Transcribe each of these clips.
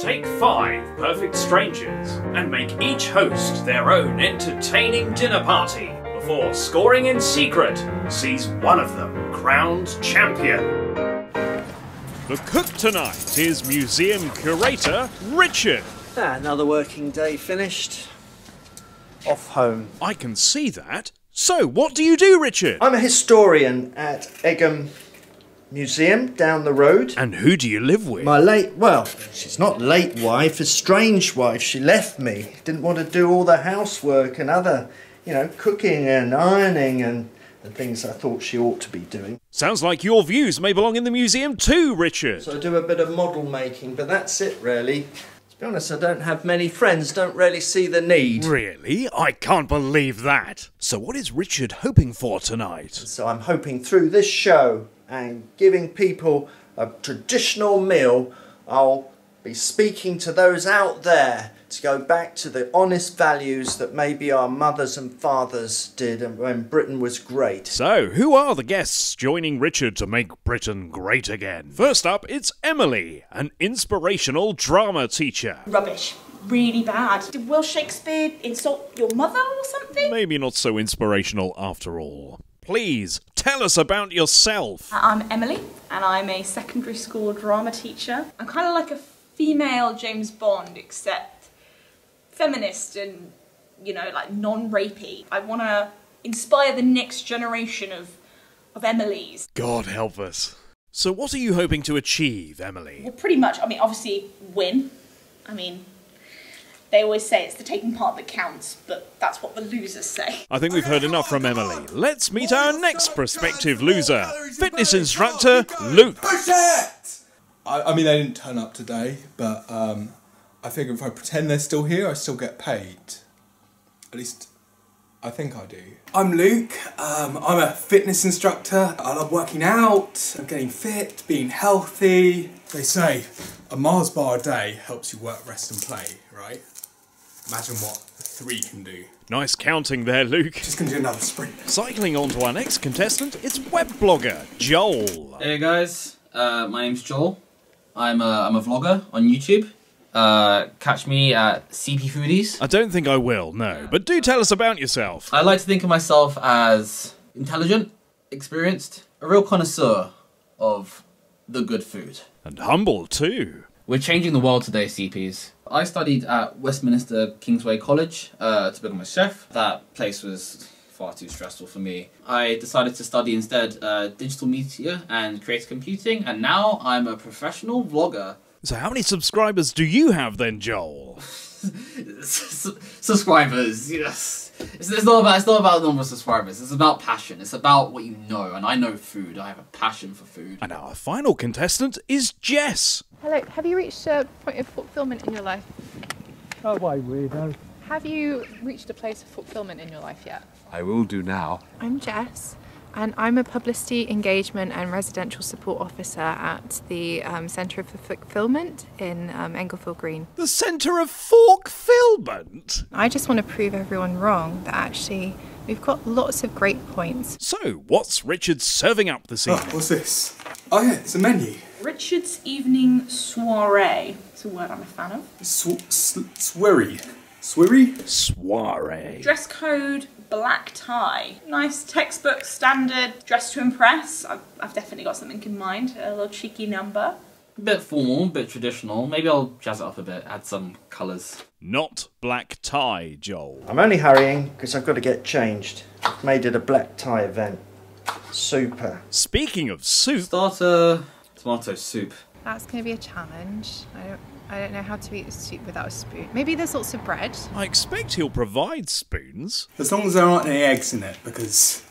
Take 5 perfect strangers and make each host their own entertaining dinner party before scoring in secret sees one of them crowned champion. The cook tonight is museum curator Richard. Another working day finished. Off home. I can see that. So, what do you do, Richard? I'm a historian at Egham Museum down the road. And who do you live with? My late, well, she's not late wife, a strange wife. She left me. Didn't want to do all the housework and other, cooking and ironing and things I thought she ought to be doing. Sounds like your views may belong in the museum too, Richard. So I do a bit of model making, but that's it really. To be honest, I don't have many friends, don't really see the need. Really? I can't believe that. So what is Richard hoping for tonight? So I'm hoping through this show and giving people a traditional meal, I'll be speaking to those out there to go back to the honest values that maybe our mothers and fathers did and when Britain was great. So, who are the guests joining Richard to make Britain great again? First up, it's Emily, an inspirational drama teacher. Rubbish. Really bad. Did Will Shakespeare insult your mother or something? Maybe not so inspirational after all. Please, tell us about yourself. I'm Emily, and I'm a secondary school drama teacher. I'm kind of like a female James Bond, except feminist and, like non-rapey. I want to inspire the next generation of Emilys. God help us. So what are you hoping to achieve, Emily? Well, pretty much, obviously win. They always say it's the taking part that counts, but that's what the losers say. I think we've heard enough from Emily. Let's meet our next prospective loser, fitness instructor Luke. Push it! I mean, they didn't turn up today, but I figure if I pretend they're still here, I still get paid. At least, I think I do. I'm Luke. I'm a fitness instructor. I love working out, I'm getting fit, being healthy. They say a Mars bar a day helps you work, rest and play, right? Imagine what 3 can do. Nice counting there, Luke. Just gonna do another sprint. Cycling on to our next contestant, it's web blogger Joel. Hey guys, my name's Joel. I'm a vlogger on YouTube. Catch me at CP Foodies. I don't think I will, no, but do tell us about yourself. I like to think of myself as intelligent, experienced, a real connoisseur of the good food. And humble too. We're changing the world today, CPs. I studied at Westminster Kingsway College to become a chef. That place was far too stressful for me. I decided to study instead digital media and creative computing, and now I'm a professional vlogger. So how many subscribers do you have then, Joel? Subscribers, yes. It's not about the number of subscribers. It's about passion. It's about what you know, and I know food. I have a passion for food. And our final contestant is Jess. Hello, have you reached a point of fulfillment in your life? Oh, why, weirdo. Have you reached a place of fulfillment in your life yet? I will do now. I'm Jess, and I'm a publicity engagement and residential support officer at the Centre for Fulfillment in Englefield Green. The Centre of Fulfillment? I just want to prove everyone wrong that actually we've got lots of great points. So, what's Richard serving up this evening? Oh, what's this? Oh yeah, it's a menu. Richard's evening soiree. It's a word I'm a fan of. Soiree. Soiree? Soiree. Dress code, black tie. Nice textbook, standard, dress to impress. I've definitely got something in mind. A little cheeky number. A bit formal, a bit traditional. Maybe I'll jazz it up a bit, add some colours. Not black tie, Joel. I'm only hurrying because I've got to get changed. I've made it a black tie event. Super. Speaking of soup... Starter tomato soup. That's going to be a challenge. I don't know how to eat soup without a spoon. Maybe there's lots of bread. I expect he'll provide spoons. As long as there aren't any eggs in it, because,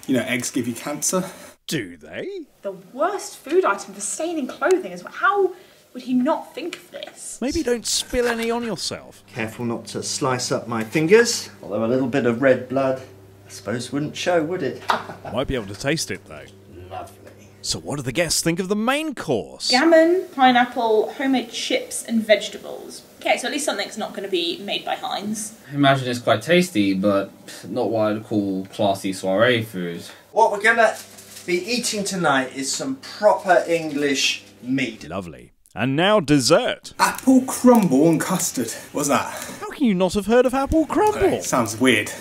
eggs give you cancer. Do they? The worst food item for staining clothing is how would he not think of this? Maybe don't spill any on yourself. Careful not to slice up my fingers, although a little bit of red blood, I suppose, wouldn't show, would it? Might be able to taste it though. Lovely. So what do the guests think of the main course? Gammon, pineapple, homemade chips and vegetables. Okay, so at least something's not going to be made by Heinz. I imagine it's quite tasty, but not what I'd call classy soiree food. What we're going to be eating tonight is some proper English meat. Lovely. And now dessert. Apple crumble and custard. What's that? How can you not have heard of apple crumble? It sounds weird.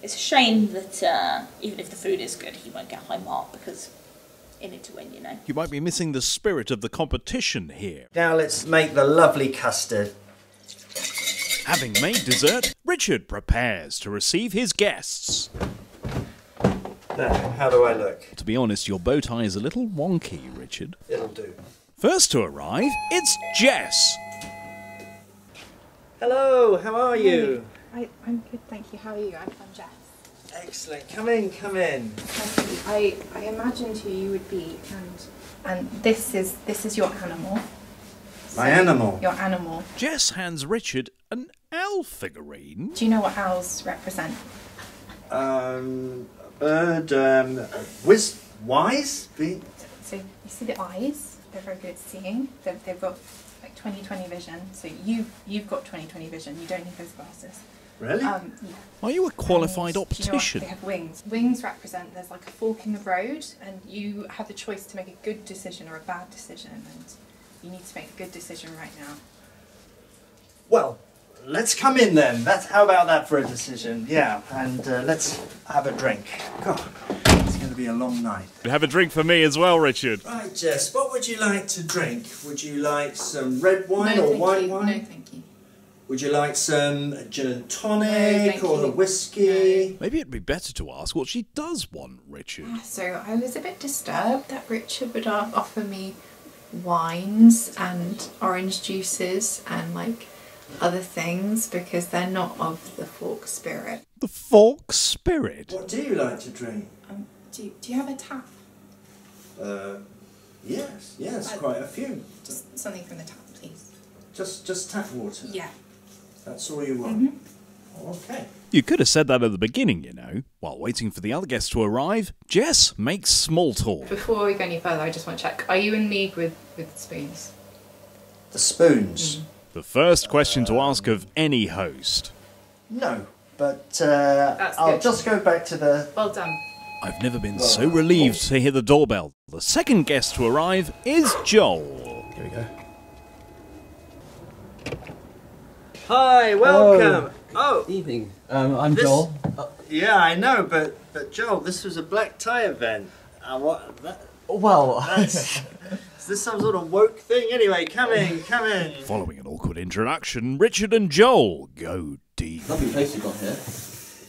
It's a shame that even if the food is good, he won't get a high mark because in it to win, you know. You might be missing the spirit of the competition here. Now let's make the lovely custard. Having made dessert, Richard prepares to receive his guests. There, how do I look? To be honest, your bow tie is a little wonky, Richard. It'll do. First to arrive, it's Jess. Hello, how are you? I'm good, thank you. How are you? I'm Jess. Excellent. Come in, come in. I imagined who you would be, and this is your animal. My animal? Your animal. Jess hands Richard an owl figurine. Do you know what owls represent? Bird, wise? So you see the eyes? They're very good at seeing. They've got like 20/20 vision. So you've got 20/20 vision. You don't need those glasses. Really? Yeah. Are you a qualified And optician? Do you know what? They have wings. Wings represent there's like a fork in the road, and you have the choice to make a good decision or a bad decision, and you need to make a good decision right now. Well, let's come in then. How about that for a decision? Yeah, and let's have a drink. God, it's going to be a long night. Have a drink for me as well, Richard. Right, Jess, what would you like to drink? Would you like some red wine No, or thank white you. wine? No, thank you. Would you like some gin and No, tonic thank or the you. whiskey? Maybe it'd be better to ask what she does want, Richard. So I was a bit disturbed that Richard would offer me wines and orange juices and like other things because they're not of the fork spirit. The fork spirit? What do you like to drink? Do you have a tap? Yes, quite a few. Just something from the tap, please. Just tap water? Yeah. That's all you want? Mm-hmm. Okay. You could have said that at the beginning, you know. While waiting for the other guests to arrive, Jess makes small talk. Before we go any further, I just want to check. Are you in league with spoons? The spoons? The first question to ask of any host. No, but That's I'll good. just go back to the... Well done. I've never been so relieved to hear the doorbell. The second guest to arrive is Joel. Here we go. Hi, welcome. Oh, Evening. I'm Joel. Yeah, I know, but Joel, this was a black tie event. Well, Is this some sort of woke thing? Anyway, come in. Following an awkward introduction, Richard and Joel go deep. Lovely place you got here.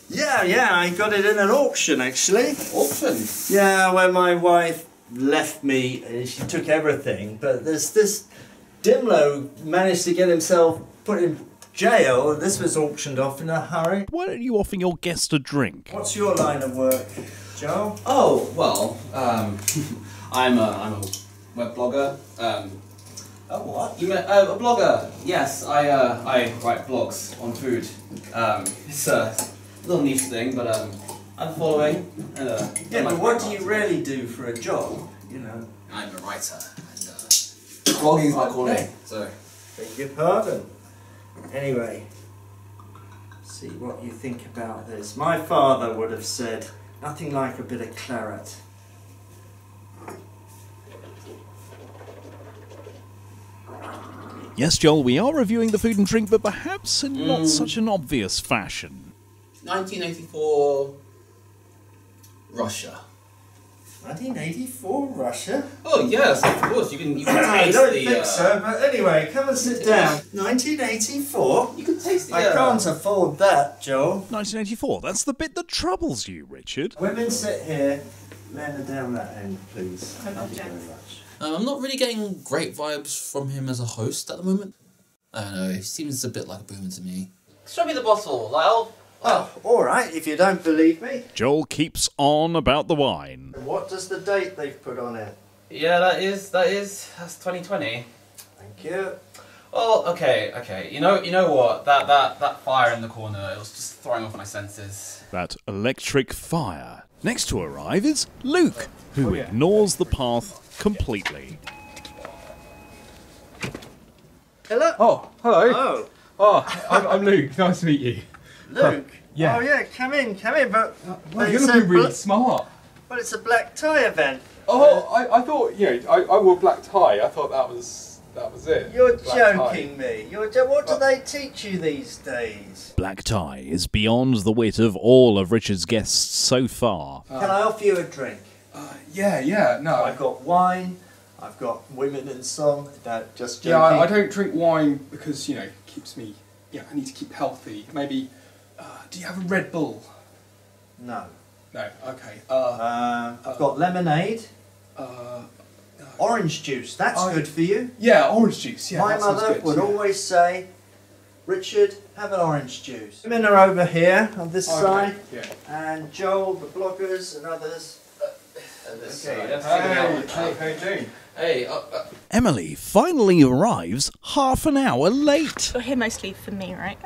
Yeah, I got it in an auction, actually. Auction? Yeah, when my wife left me, she took everything, but there's this Dimlo managed to get himself put in jail. This was auctioned off in a hurry. Why don't you offer your guest a drink? What's your line of work, Joel? Oh, well, I'm a web blogger. Oh, what? You met a blogger? Yes, I write blogs on food. It's a little niche thing, but I'm following. Yeah, but what do you really do for a job? You know. I'm a writer, and blogging is my calling. So. Beg your pardon. Anyway, see what you think about this. My father would have said, nothing like a bit of claret. Yes, Joel, we are reviewing the food and drink, but perhaps in not such an obvious fashion. 1984, Russia. 1984, Russia? Oh yes, of course. You can taste I don't the. think so, but anyway, come and sit down. 1984? You can taste the. I can't afford that, Joel. 1984, that's the bit that troubles you, Richard. Women sit here, men are down that end, please. Thank you very much. I'm not really getting great vibes from him as a host at the moment. I don't know. He seems a bit like a boomer to me. Show me the bottle, Lyle. Oh, alright, if you don't believe me. Joel keeps on about the wine. What does the date they've put on it? Yeah, that's 2020. Thank you. Oh, okay. You know what? That fire in the corner, it was just throwing off my senses. That electric fire. Next to arrive is Luke, who ignores the path completely. Hello? Oh, hello. Oh, Oh, I'm Luke. Nice to meet you. Luke. Yeah. Oh yeah, come in, but Well, you're it's looking a really smart. well, it's a black tie event. Oh, I thought, I wore black tie. I thought that was That was it. You're Black joking me. What do they teach you these days? Black tie is beyond the wit of all of Richard's guests so far. Can I offer you a drink? Yeah, no. I've got wine. I've got women in song. No, just joking. Yeah, I don't drink wine because, you know, it keeps me... Yeah, I need to keep healthy. Maybe... do you have a Red Bull? No. No, okay. I've got lemonade. Orange juice. That's good for you. Yeah, orange juice. Yeah, My that sounds mother good, would yeah. always say, Richard, have an orange juice. Women are over here on this side. Yeah. And Joel, the bloggers, and others. Okay. How you doing? Hey, Emily finally arrives half an hour late. You're here mostly for me, right?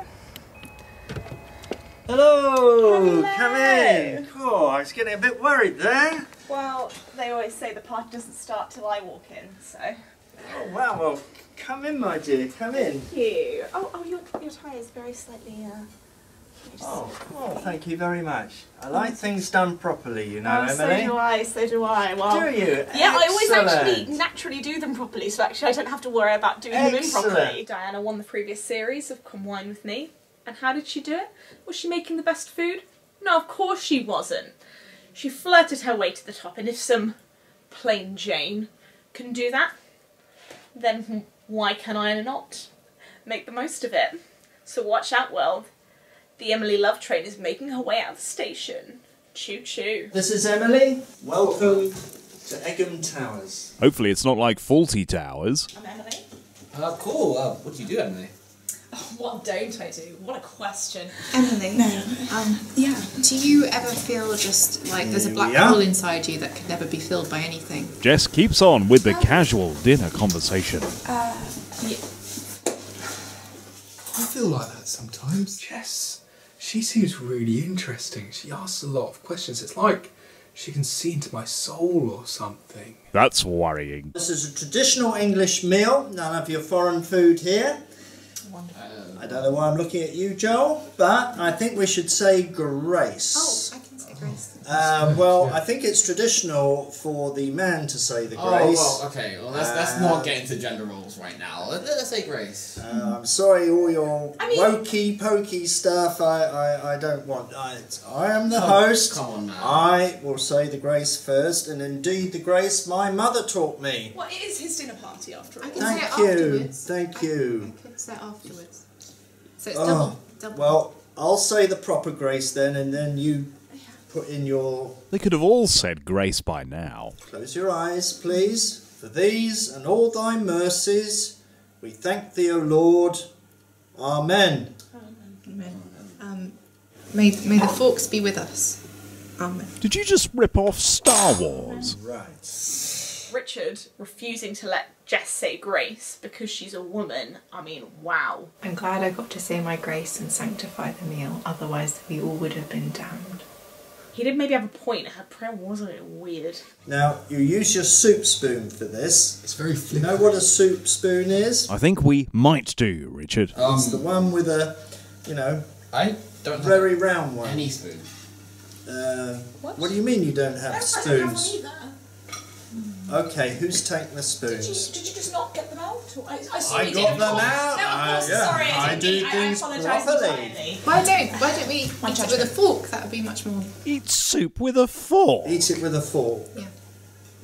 Hello. Come in. Oh, I was getting a bit worried there. Well, they always say the party doesn't start till I walk in, so... Oh, wow. Well, come in, my dear. Come in. Thank you. Oh, your tie is very slightly, Oh, thank you very much. I like things done properly, you know, so Emily. so do I. Well, Do you? yeah, I always actually Excellent. naturally do them properly, so actually I don't have to worry about doing them Excellent. improperly. Diana won the previous series of Come Wine With Me. And how did she do it? Was she making the best food? No, of course she wasn't. She flirted her way to the top, and if some plain Jane can do that, then why can I not make the most of it? So watch out, world. The Emily Love train is making her way out of the station. Choo choo. This is Emily. Welcome to Egham Towers. Hopefully it's not like Faulty Towers. I'm Emily. cool. What do you do, Emily? Oh, what don't I do? What a question. Emily, yeah. Do you ever feel just like there's a black hole inside you that could never be filled by anything? Jess keeps on with the casual dinner conversation. Yeah. I feel like that sometimes. Jess, she seems really interesting. She asks a lot of questions. It's like she can see into my soul or something. That's worrying. This is a traditional English meal. None of your foreign food here. I don't know why I'm looking at you, Joel, but I think we should say grace. Oh, I can say grace. Well, I think it's traditional for the man to say the grace. Oh, well, okay. Well, let's not get into gender roles right now. Let's say grace. I'm sorry, all your wokey pokey stuff. I don't want. I am the host. Come on, man. I will say the grace first, and indeed the grace my mother taught me. Well, it is his dinner party after all. I can Thank say it you. afterwards. Thank you. I can say it afterwards. So it's double. Well, I'll say the proper grace then, and then you put in your... They could have all said grace by now. Close your eyes, please. For these and all thy mercies, we thank thee, O Lord. Amen. Amen. May the forks be with us. Amen. Did you just rip off Star Wars? Right. Richard refusing to let Jess say grace because she's a woman. I mean, wow. I'm glad I got to say my grace and sanctify the meal, otherwise we all would have been damned. He did maybe have a point. Her prayer was a bit weird. Now, you use your soup spoon for this. It's very You flippant. know what a soup spoon is? I think we might do, Richard. It's the one with a, you know, I don't have very round one. any spoon. What do you mean you don't have spoons? Okay, who's taking the spoons? Did you just not get them out? I I got them out. No, of course, Yeah, sorry, I do things properly. Why don't we eat it with a fork? That would be much more... Eat soup with a fork. Eat it with a fork. Yeah.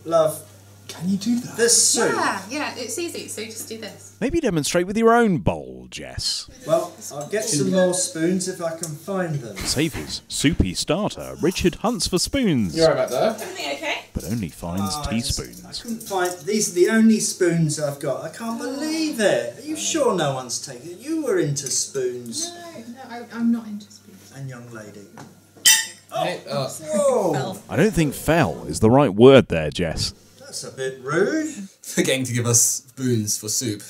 Love, Can you do that? this soup. Yeah, it's easy, so just do this. Maybe demonstrate with your own bowl, Jess. Well, I'll get some more spoons if I can find them. Save his soupy starter, Richard hunts for spoons, You're right back there. Everything okay? but only finds I teaspoons. couldn't find. These are the only spoons I've got. I can't believe it. Are you sure no one's taken it? You were into spoons. No, I'm not into spoons. And young lady. Hey, Whoa! I don't think fell is the right word there, Jess. That's a bit rude. Forgetting to give us spoons for soup.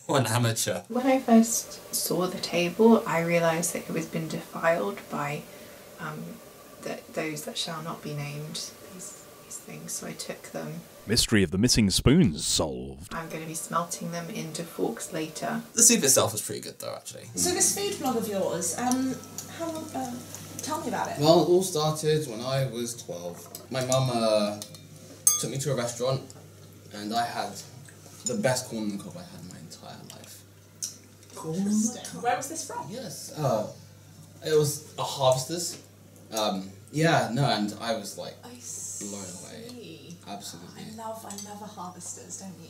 What an amateur. When I first saw the table, I realised that it was been defiled by those that shall not be named, these things, so I took them. Mystery of the missing spoons solved. I'm going to be smelting them into forks later. The soup itself was pretty good though, actually. So this food blog of yours, tell me about it. Well, it all started when I was 12. My mum took me to a restaurant, and I had the best corn on the cob I had in my entire life. Where was this from? Yes. It was a harvester's. Yeah, no, and I was like blown away. Absolutely. I love a harvester's, don't you?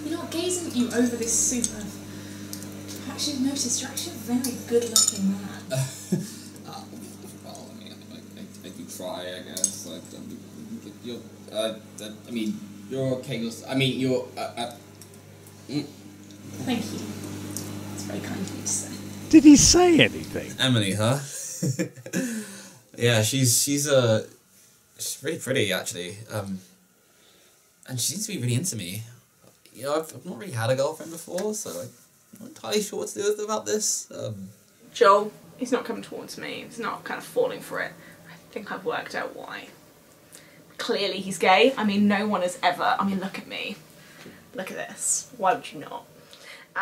You know what, gazing at you over this soup, I've actually noticed you're actually a very good-looking man. Well, I mean, I do try, I guess. Like, you're, I mean, you're okay. I mean, you're. Thank you. It's very kind of you to say. Did he say anything? Emily, huh? Yeah, she's really pretty actually. And she seems to be really into me. You know, I've not really had a girlfriend before, so I'm not entirely sure what to do about this. Joel, he's not coming towards me. He's not kind of falling for it. I think I've worked out why. Clearly he's gay. I mean, no one has ever... I mean, look at me. Look at this. Why would you not?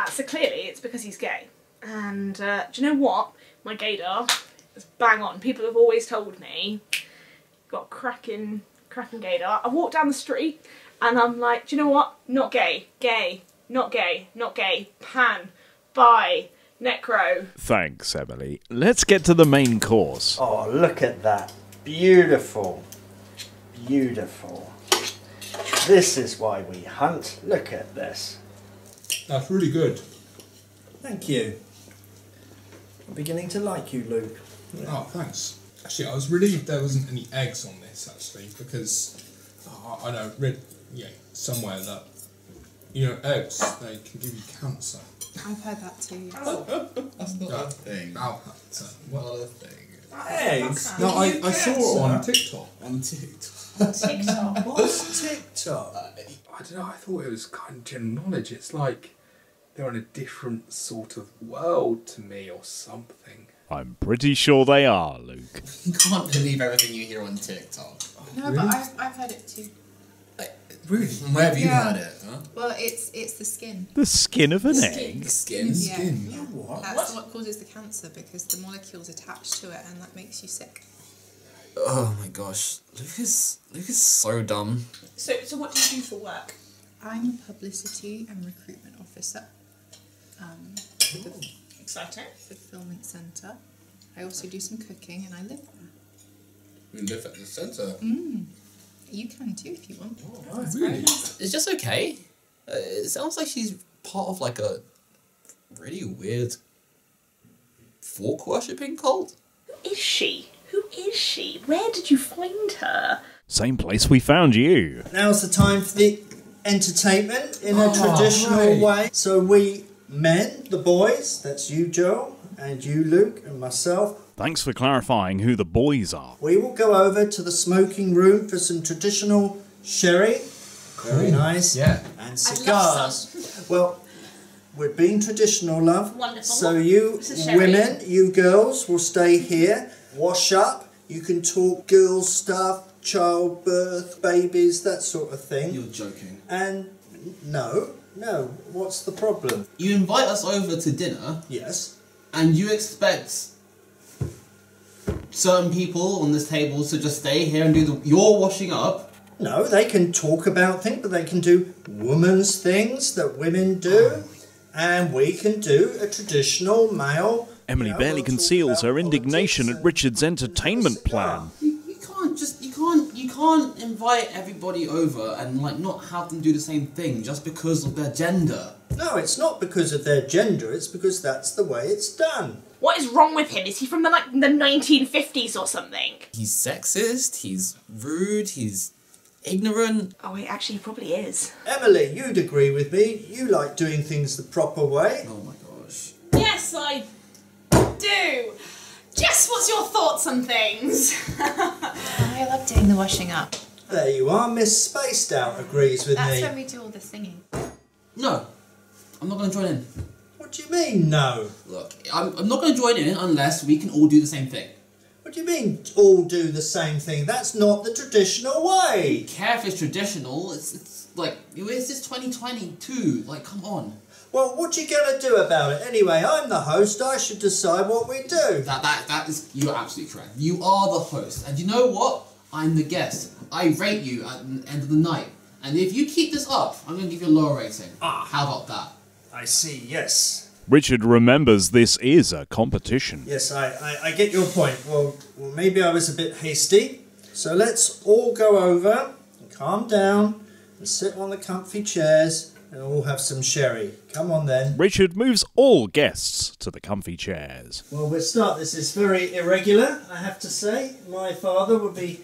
So clearly it's because he's gay. And do you know what? My gaydar is bang on. People have always told me, got cracking gaydar. I walk down the street and I'm like, do you know what? Not gay. Gay. Not gay. Not gay. Pan. Bi. Necro. Thanks, Emily. Let's get to the main course. Oh, look at that. Beautiful. Beautiful. This is why we hunt. Look at this. That's really good. Thank you. I'm beginning to like you, Luke. Oh, thanks. Actually, I was relieved there wasn't any eggs on this, actually, because I know, read somewhere that, eggs, they can give you cancer. I've heard that too. That's not a thing. About that. What other thing? Eggs? No, I saw it on TikTok. On TikTok. TikTok. What's TikTok? I don't know, I thought it was kind of general knowledge. It's like they're in a different sort of world to me or something. I'm pretty sure they are, Luke. You can't believe everything you hear on TikTok. No, Really? but I've heard it too. Really? Where have you Yeah. heard it? Huh? Well, it's the skin. The skin of an egg? The skin. Yeah. What? That's what causes the cancer, because the molecule's attached to it and that makes you sick. Oh my gosh, Luke is so dumb. So what do you do for work? I'm a publicity and recruitment officer for the Exciting. fulfillment centre. I also do some cooking and I live there. You live at the centre. You can too if you want. Oh, really? It's just okay. It sounds like she's part of like a really weird fork worshipping cult. Who is she? Who is she? Where did you find her? Same place we found you. Now's the time for the entertainment in a traditional way. So we men, the boys, that's you, Joel, and you, Luke, and myself, Thanks for clarifying who the boys are. we will go over to the smoking room for some traditional sherry. Very nice. Yeah. And cigars. Well, we're being traditional, love. Wonderful. So you This is sherry. women, you girls will stay here, wash up. You can talk girls stuff, childbirth, babies, that sort of thing. You're joking. And no, what's the problem? You invite us over to dinner, Yes. and you expect certain people on this table to just stay here and do your washing up. No, they can talk about things, but they can do women's things that women do, and we can do a traditional male. Emily barely we'll talk conceals about her indignation politics at Richard's entertainment plan. You can't invite everybody over and like not have them do the same thing just because of their gender. No, it's not because of their gender, it's because that's the way it's done. What is wrong with him? Is he from the 1950s or something? He's sexist, he's rude, he's ignorant. Oh wait, actually he probably is. Emily, you'd agree with me. You like doing things the proper way. Oh my gosh. Yes, I do. Jess, what's your thoughts on things? I love doing the washing up. There you are, Miss Spaced Out agrees with That's me. when we do all the singing. No, I'm not going to join in. What do you mean, no? Look, I'm not going to join in unless we can all do the same thing. What do you mean, all do the same thing? That's not the traditional I way. don't care if it's traditional, it's like, it's just 2022, like, come on. Well, what you gonna do about it? Anyway, I'm the host, I should decide what we do. That is, you're absolutely correct. You are the host, and you know what? I'm the guest. I rate you at the end of the night, And if you keep this up, I'm going to give you a lower rating. Ah. How about that? I see, yes. Richard remembers this is a competition. Yes, I get your point. Well, maybe I was a bit hasty. So let's all go over and calm down and sit on the comfy chairs and all have some sherry. Come on then. Richard moves all guests to the comfy chairs. Well, we'll start. This is very irregular, I have to say. My father would be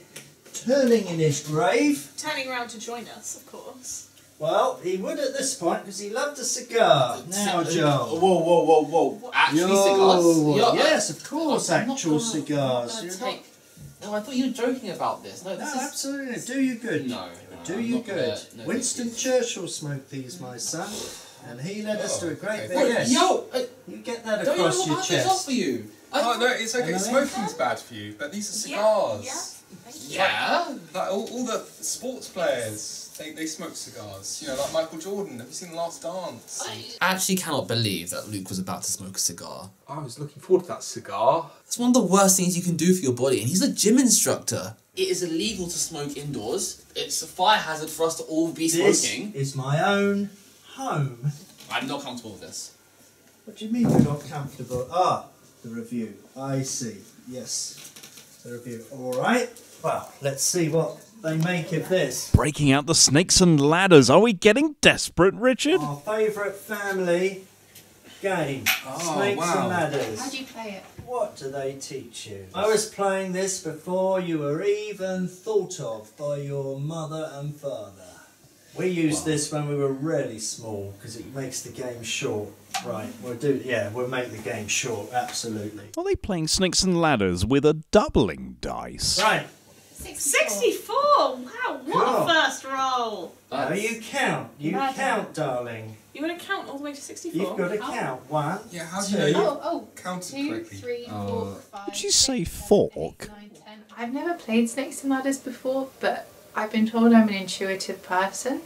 turning in his grave. Turning around to join us, of course. Well, he would at this point because he loved a cigar. Now, Joel. Whoa. Actually, cigars? Yes, of course, actual I'm cigars. gonna take... No, I thought you were joking about this. No, No, absolutely. Do you good. No. Do you good. Winston Churchill smoked these, my son, and he led us to a great big yes. Yo! You get that Don't across you know your what this off chest. for you? Oh no, it's okay. Smoking's bad for you, but these are cigars. Yeah. Like all the sports players, they smoke cigars. You know, like Michael Jordan. Have you seen The Last Dance? I actually cannot believe that Luke was about to smoke a cigar. I was looking forward to that cigar. It's one of the worst things you can do for your body, and he's a gym instructor. It is illegal to smoke indoors. It's a fire hazard for us to all be smoking. This is my own home. I'm not comfortable with this. What do you mean you're not comfortable? Ah, the review. I see. Yes, the review. All right. Well, let's see what they make of this. Breaking out the snakes and ladders. Are we getting desperate, Richard? Our favourite family game. Snakes and ladders. How do you play it? What do they teach you? I was playing this before you were even thought of by your mother and father. We used this when we were really small because it makes the game short. Right, we'll make the game short, absolutely. Are they playing snakes and ladders with a doubling dice? Right. 64! Wow, what Cool. a first roll! Now you count. You count, darling. You want to count all the way to 64? You've got to count. 1, Yeah, how do 2. you know Oh, counted 2, correctly? 3, 4, 5. Did you say fork? 9, 10. I've never played Snakes and Ladders before, but I've been told I'm an intuitive person,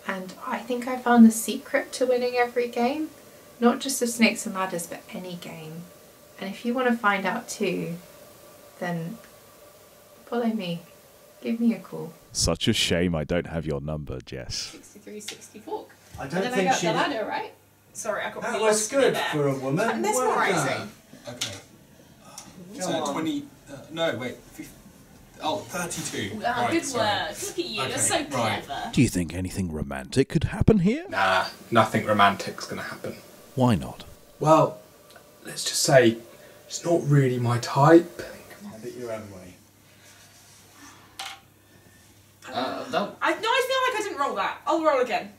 and I think I found the secret to winning every game. Not just of Snakes and Ladders, but any game. And if you want to find out too, then follow me. Give me a call. Such a shame I don't have your number, Jess. 63, 64. I And don't then I think got she the did. ladder, right? Sorry, I got That really was lost good there. for a woman. Quite mesmerising. Okay. Come So on. 20. No, wait. 50, 32. Ah, Right, good sorry. work. Look at you, you're Okay, so right. clever. Do you think anything romantic could happen here? Nah, nothing romantic's gonna happen. Why not? Well, let's just say it's not really my type. Have it your own way. That... I feel like I didn't roll that. I'll roll again.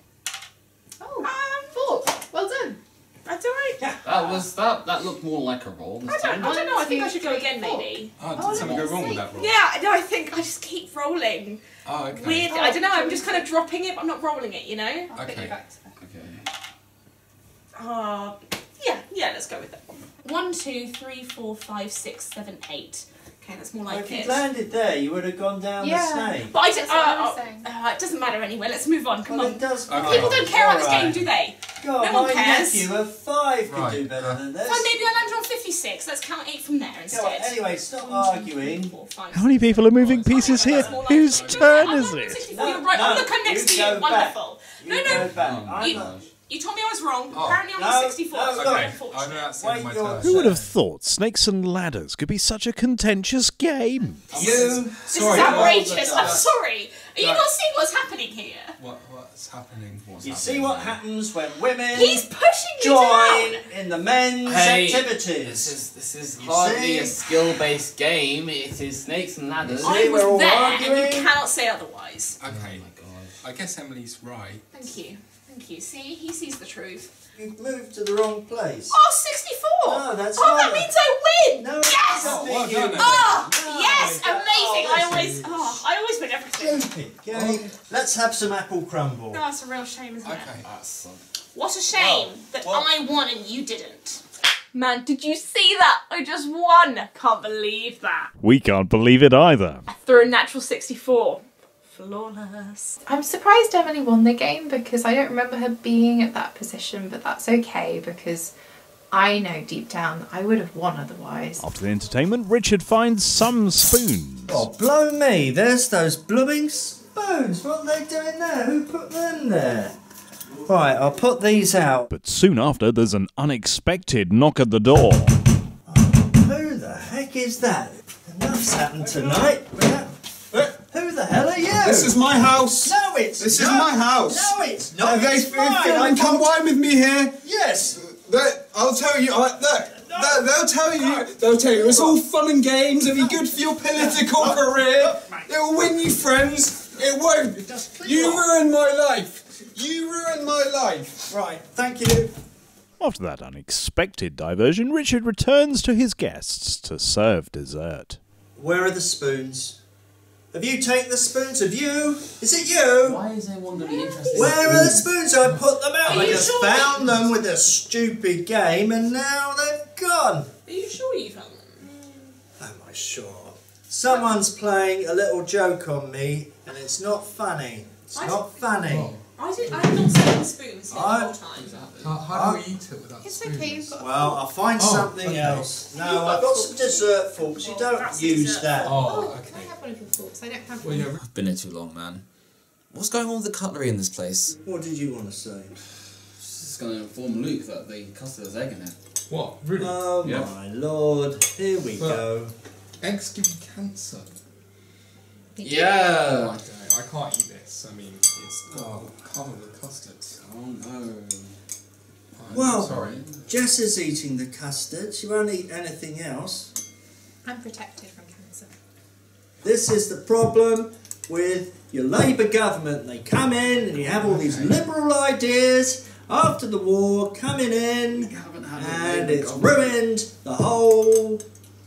Oh, 4. Well done. That's alright. That looked more like a roll this I time. don't know, I think I 1, should 2, go 3, again 4. maybe. Oh, did something go wrong with that roll? Yeah, no, I think I just keep rolling. Oh, okay. Weird, I don't know, I'm just kind of dropping it, but I'm not rolling it, you know? I'll put Okay. you back to Yeah, let's go with that. 1, 2, 3, 4, 5, 6, 7, 8. Okay, that's more like If it. you'd landed there, you would have gone down the snake. But I That's what I was saying. it doesn't matter anyway, let's move on, come Well, on. it does. Okay. People don't care about this Alright. game, do they? God, No one my cares. nephew of 5 could Right. do better than this. Fine, maybe I landed on 56, let's count 8 from there Go on, instead. anyway, stop 1, 2, 3, arguing. 4, 5, How many people are moving pieces here? That's more like Whose it. turn I'm is on it? 64, you're right. Oh, look, I'm next to you you. go back. Wonderful. You No, go back. Oh, I'm You- not. You told me I was wrong. Oh. Apparently I'm No, on 64. no, It's look. very Okay. unfortunate. I know that's the end of my Wait your turn. Who would have thought snakes and ladders could be such a contentious game? You. This is outrageous. I'm sorry. Are you Right. not seeing what's happening here? What's happening? You see what happens when women He's pushing you join down. in the men's Hey, activities. This is You hardly a see? skill-based game. It is snakes and ladders. You I see, was we're all there, and arguing. you cannot say otherwise. Okay. Oh my god. I guess Emily's right. Thank you. Thank you. See, he sees the truth. You've moved to the wrong place. Oh, 64! No, that's oh, that not- means I win! No, it yes! doesn't mean well you done, win. Oh, No, yes! that- Amazing! oh, I always win everything. Stupid game. Let's have some apple crumble. No, it's a real shame, isn't it? Okay. That's What a shame that well- I won and you didn't. Man, did you see that? I just won. Can't believe that. We can't believe it either. I threw a natural 64. Flawless. I'm surprised Emily won the game because I don't remember her being at that position, but that's okay because I know deep down that I would have won otherwise. After the entertainment, Richard finds some spoons. Oh, blow me. There's those blooming spoons? What are they doing there? Who put them there? Right, I'll put these out. But soon after, there's an unexpected knock at the door. Who the heck is that? Enough's happened tonight. Who the hell are you? This is my house. No, it's This not. is my house. No, it's not. They It's mine. and come wine with me here. Yes. I'll tell you. They'll tell you. They'll tell you. It's all fun and games. It'll be good for your political career. It'll win you friends. It won't. You ruined my life. You ruined my life. Right. Thank you. After that unexpected diversion, Richard returns to his guests to serve dessert. Where are the spoons? Have you taken the spoons? Have you? Is it you? Why is anyone going to be interested? Where are the spoons? I put them out. Are I you just sure? found them with a stupid game and now they've gone. Are you sure you found them? Am I sure? Someone's playing a little joke on me and it's not funny. It's not funny. I have not seen the spoons the whole time. How do we eat it without It's spoons? okay, you've got Well, I'll find something else. No, I've got some dessert forks. You don't use that. Oh, Can I have one of your forks? I don't have Well, one. yeah. I've been here too long, man. What's going on with the cutlery in this place? What did you want to say? Just going to inform Luke that the custard has egg in it. What? Really? Oh Yeah. my lord. Here we go. Eggs give you cancer. Yeah. I can't eat this. I mean, it's covered with custard. Oh no. Well, sorry. Jess is eating the custard. She won't eat anything else. I'm protected from cancer. This is the problem with your Labour government. They come in and you have all these liberal ideas after the war coming in and it's ruined the whole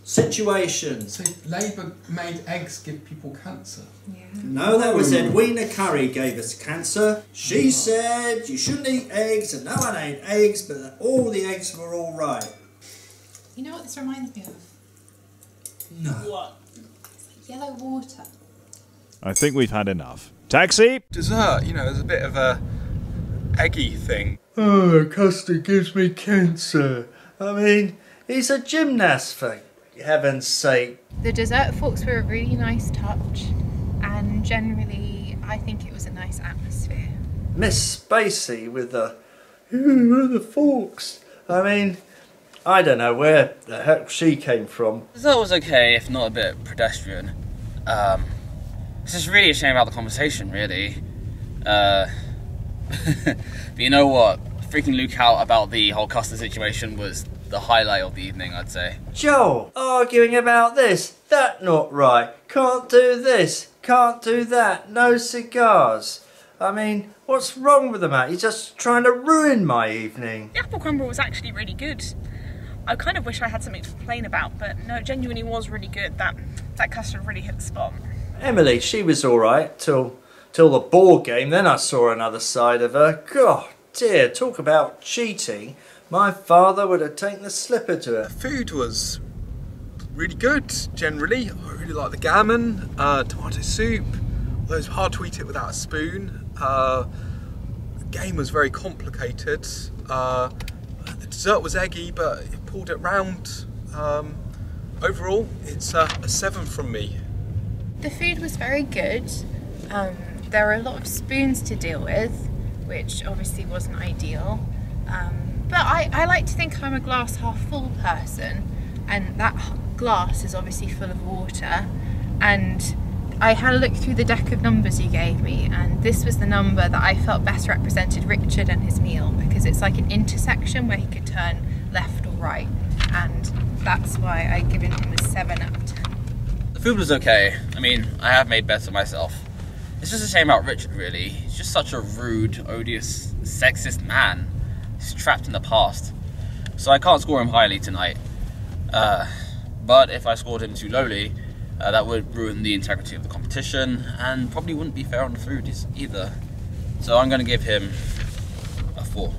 situation. So Labour made eggs give people cancer? Yeah. No, that was Edwina Curry gave us cancer. She said you shouldn't eat eggs and no one ate eggs, but that all the eggs were all right. You know what this reminds me of? No. What? It's like yellow water. I think we've had enough. Taxi! Dessert, you know, there's a bit of a eggy thing. Oh, custard gives me cancer. I mean, he's a gymnast, for heaven's sake. The dessert forks were a really nice touch, and generally I think it was a nice atmosphere. Miss Spacey with the, where are the forks? I mean, I don't know where the heck she came from. Dessert was okay, if not a bit pedestrian. It's just really a shame about the conversation, really. But you know what? Freaking Luke out about the whole custard situation was the highlight of the evening, I'd say. Joel, arguing about this, that not right, can't do this, can't do that, no cigars. I mean, what's wrong with the man? He's just trying to ruin my evening. The apple crumble was actually really good. I kind of wish I had something to complain about, but no, it genuinely was really good. That custard really hit the spot. Emily, she was alright till the ball game, then I saw another side of her. God dear, talk about cheating. My father would have taken the slipper to her. The food was really good, generally. I really liked the gammon, tomato soup, although it's hard to eat it without a spoon. The game was very complicated. The dessert was eggy, but it pulled it round. Overall, it's a 7 from me. The food was very good. There were a lot of spoons to deal with, which obviously wasn't ideal. But I like to think I'm a glass half full person, and that glass is obviously full of water. And I had a look through the deck of numbers you gave me, and this was the number that I felt best represented Richard and his meal, because it's like an intersection where he could turn left or right, and that's why I've given him a 7 out of 10. The food was okay. I mean, I have made better myself. It's just a shame about Richard, really. He's just such a rude, odious, sexist man. He's trapped in the past. So I can't score him highly tonight. But if I scored him too lowly, that would ruin the integrity of the competition and probably wouldn't be fair on the food either. So I'm going to give him a 4.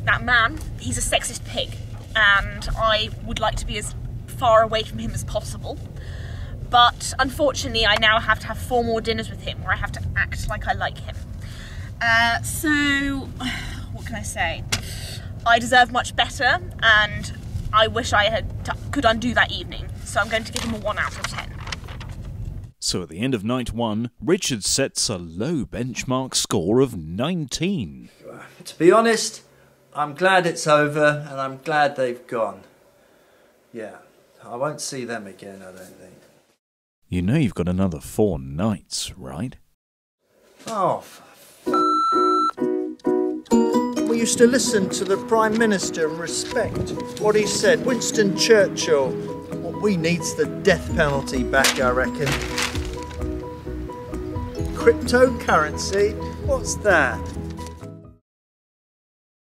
That man, he's a sexist pig, and I would like to be as far away from him as possible. But unfortunately, I now have to have 4 more dinners with him where I have to act like I like him. So, what can I say? I deserve much better, and I wish I could undo that evening. So I'm going to give him a 1 out of 10. So at the end of night 1, Richard sets a low benchmark score of 19. To be honest, I'm glad it's over and I'm glad they've gone. Yeah, I won't see them again, I don't think. You know you've got another 4 nights, right? Oh, we used to listen to the Prime Minister and respect what he said. Winston Churchill. What we need's the death penalty back, I reckon. Cryptocurrency? What's that?